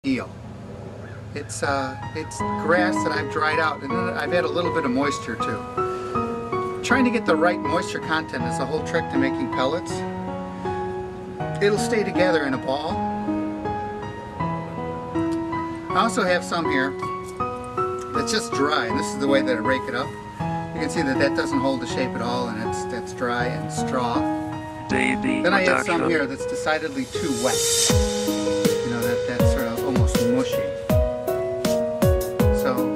deal. It's grass that I've dried out, and then I've had a little bit of moisture too. Trying to get the right moisture content is the whole trick to making pellets. It'll stay together in a ball. I also have some here that's just dry, and this is the way that I rake it up. You can see that that doesn't hold the shape at all, and that's dry and straw. Then I have some here that's decidedly too wet. You know, that's sort of almost mushy. So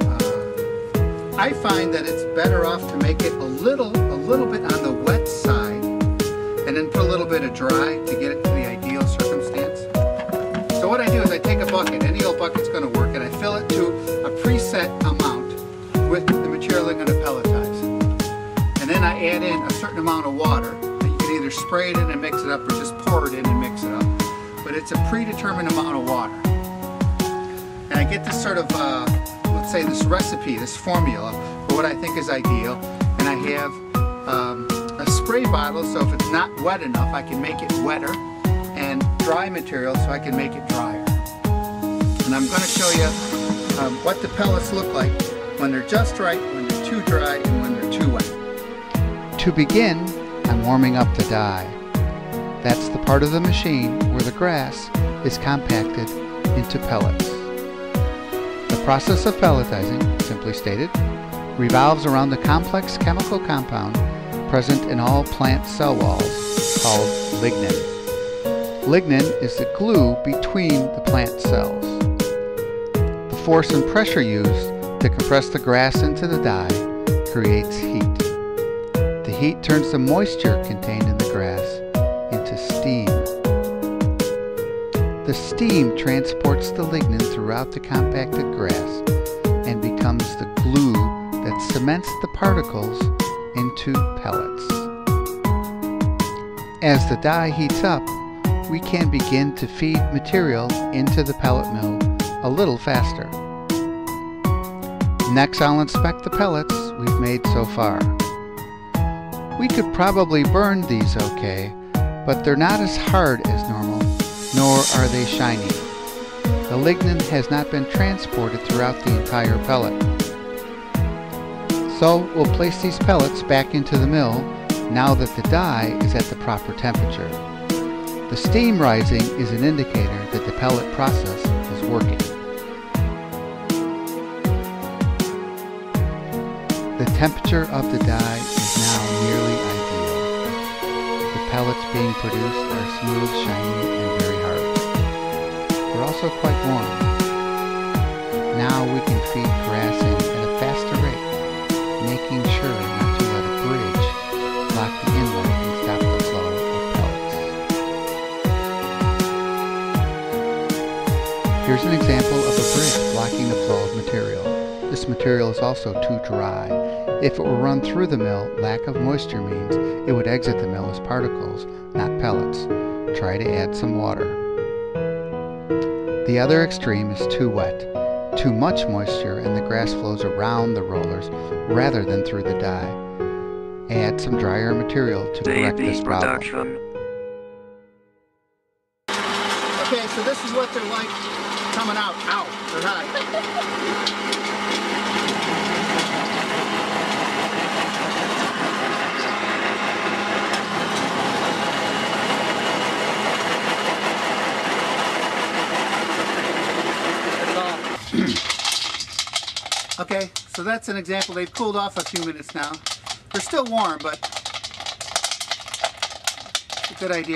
I find that it's better off to make it a little bit on the wet side, and then put a little bit of dry to get it to the ideal circumstance. So what I do is I take a bucket, any old bucket's going to work, and I fill it to a preset amount with the material I'm going to pelletize. And then I add in a certain amount of water. You can either spray it in and mix it up, or just pour it in and mix it up. But it's a predetermined amount of water. And I get this sort of, let's say this recipe, this formula for what I think is ideal. And I have a spray bottle, so if it's not wet enough, I can make it wetter, and dry material so I can make it drier. And I'm going to show you what the pellets look like when they're just right, when they're too dry, and when they're too wet. To begin, I'm warming up the dye. That's the part of the machine where the grass is compacted into pellets. The process of pelletizing, simply stated, revolves around the complex chemical compound present in all plant cell walls called lignin. Lignin is the glue between the plant cells. The force and pressure used to compress the grass into the dye creates heat. The heat turns the moisture contained in the grass into steam. The steam transports the lignin throughout the compacted grass and becomes the glue that cements the particles into pellets. As the dye heats up, we can begin to feed material into the pellet mill a little faster. Next, I'll inspect the pellets we've made so far. We could probably burn these okay, but they're not as hard as normal, nor are they shiny. The lignin has not been transported throughout the entire pellet. So we'll place these pellets back into the mill now that the dye is at the proper temperature. The steam rising is an indicator that the pellet process is working. The temperature of the dye is now nearly ideal. The pellets being produced are smooth, shiny, and very hard. They're also quite warm. Now we can feed grass in at a faster rate, making sure not to let a bridge block the inlet and stop the flow of pellets. Here's an example of a bridge blocking the flow of material. This material is also too dry. If it were run through the mill, lack of moisture means it would exit the mill as particles, not pellets. Try to add some water. The other extreme is too wet. Too much moisture and the grass flows around the rollers rather than through the dye. Add some drier material to correct this problem. Okay, so this is what they're like coming out. Ow, they're hot. Okay, so that's an example. They've cooled off a few minutes now. They're still warm, but it's a good idea.